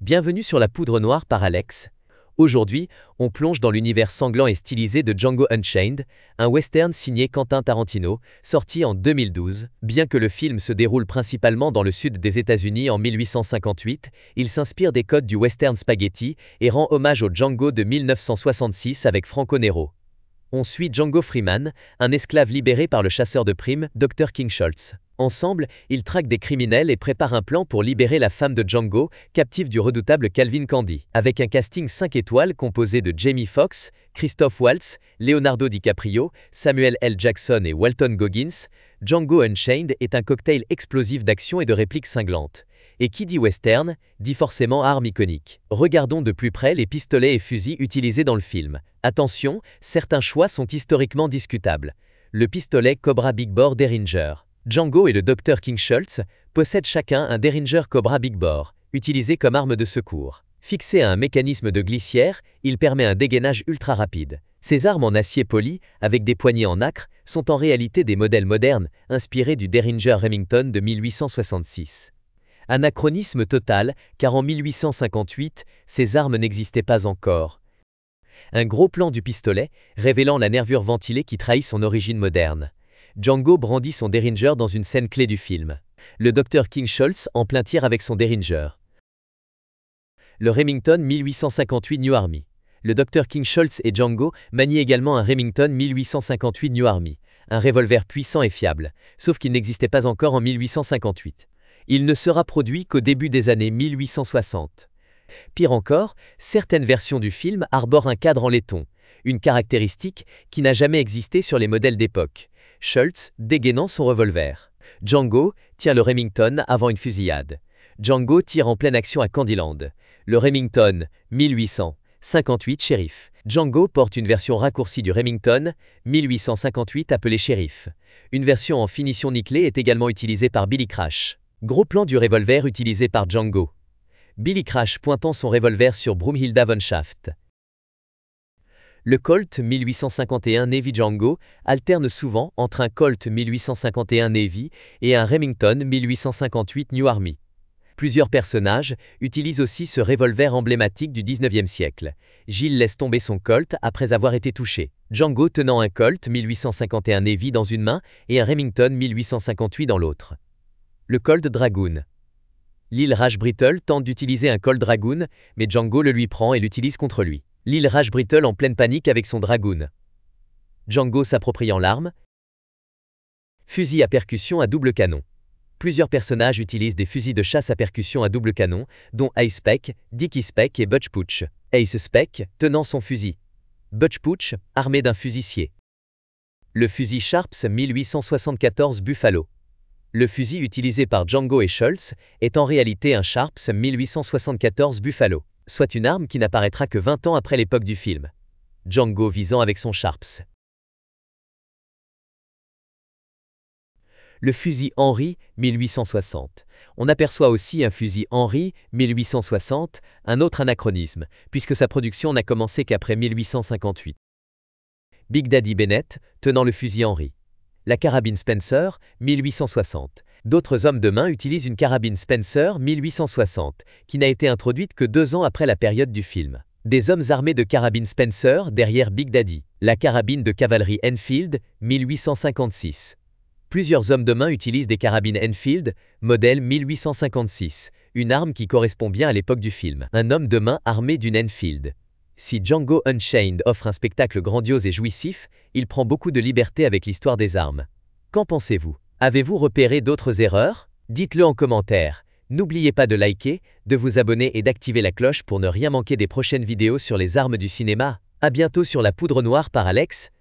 Bienvenue sur la poudre noire par Alex. Aujourd'hui, on plonge dans l'univers sanglant et stylisé de Django Unchained, un western signé Quentin Tarantino, sorti en 2012. Bien que le film se déroule principalement dans le sud des États-Unis en 1858, il s'inspire des codes du western spaghetti et rend hommage au Django de 1966 avec Franco Nero. On suit Django Freeman, un esclave libéré par le chasseur de primes, Dr. King Schultz. Ensemble, ils traquent des criminels et préparent un plan pour libérer la femme de Django, captive du redoutable Calvin Candy. Avec un casting 5 étoiles composé de Jamie Foxx, Christoph Waltz, Leonardo DiCaprio, Samuel L. Jackson et Walton Goggins, Django Unchained est un cocktail explosif d'action et de répliques cinglantes. Et qui dit western, dit forcément arme iconique. Regardons de plus près les pistolets et fusils utilisés dans le film. Attention, certains choix sont historiquement discutables. Le pistolet Cobra Big Bore Derringer. Django et le Dr. King Schultz possèdent chacun un Derringer Cobra Big Bore, utilisé comme arme de secours. Fixé à un mécanisme de glissière, il permet un dégainage ultra rapide. Ces armes en acier poli, avec des poignées en nacre, sont en réalité des modèles modernes, inspirés du Derringer Remington de 1866. Anachronisme total, car en 1858, ces armes n'existaient pas encore. Un gros plan du pistolet, révélant la nervure ventilée qui trahit son origine moderne. Django brandit son Derringer dans une scène clé du film. Le Dr. King Schultz en plein tir avec son Derringer. Le Remington 1858 New Army. Le Dr. King Schultz et Django manient également un Remington 1858 New Army, un revolver puissant et fiable, sauf qu'il n'existait pas encore en 1858. Il ne sera produit qu'au début des années 1860. Pire encore, certaines versions du film arborent un cadre en laiton, une caractéristique qui n'a jamais existé sur les modèles d'époque. Schultz dégainant son revolver. Django tient le Remington avant une fusillade. Django tire en pleine action à Candyland. Le Remington 1858 Sheriff. Django porte une version raccourcie du Remington 1858 appelée Sheriff. Une version en finition nickelée est également utilisée par Billy Crash. Gros plan du revolver utilisé par Django. Billy Crash pointant son revolver sur Broomhilda von Shaft. Le Colt 1851 Navy Django alterne souvent entre un Colt 1851 Navy et un Remington 1858 New Army. Plusieurs personnages utilisent aussi ce revolver emblématique du 19e siècle. Gilles laisse tomber son Colt après avoir été touché. Django tenant un Colt 1851 Navy dans une main et un Remington 1858 dans l'autre. Le Colt Dragoon. Lil Raj Brittle tente d'utiliser un Colt Dragoon, mais Django le lui prend et l'utilise contre lui. Lil Raj Brittle en pleine panique avec son Dragoon. Django s'appropriant l'arme. Fusil à percussion à double canon. Plusieurs personnages utilisent des fusils de chasse à percussion à double canon, dont Ace Speck, Dickie Speck et Butch Pooch. Ace Speck tenant son fusil. Butch Pooch armé d'un fusissier. Le fusil Sharps 1874 Buffalo. Le fusil utilisé par Django et Schultz est en réalité un Sharps 1874 Buffalo, soit une arme qui n'apparaîtra que 20 ans après l'époque du film. Django visant avec son Sharps. Le fusil Henry 1860. On aperçoit aussi un fusil Henry 1860, un autre anachronisme, puisque sa production n'a commencé qu'après 1858. Big Daddy Bennett tenant le fusil Henry. La carabine Spencer 1860. D'autres hommes de main utilisent une carabine Spencer 1860, qui n'a été introduite que 2 ans après la période du film. Des hommes armés de carabines Spencer derrière Big Daddy. La carabine de cavalerie Enfield 1856. Plusieurs hommes de main utilisent des carabines Enfield, modèle 1856, une arme qui correspond bien à l'époque du film. Un homme de main armé d'une Enfield. Si Django Unchained offre un spectacle grandiose et jouissif, il prend beaucoup de liberté avec l'histoire des armes. Qu'en pensez-vous? Avez-vous repéré d'autres erreurs? Dites-le en commentaire. N'oubliez pas de liker, de vous abonner et d'activer la cloche pour ne rien manquer des prochaines vidéos sur les armes du cinéma. À bientôt sur la poudre noire par Alex.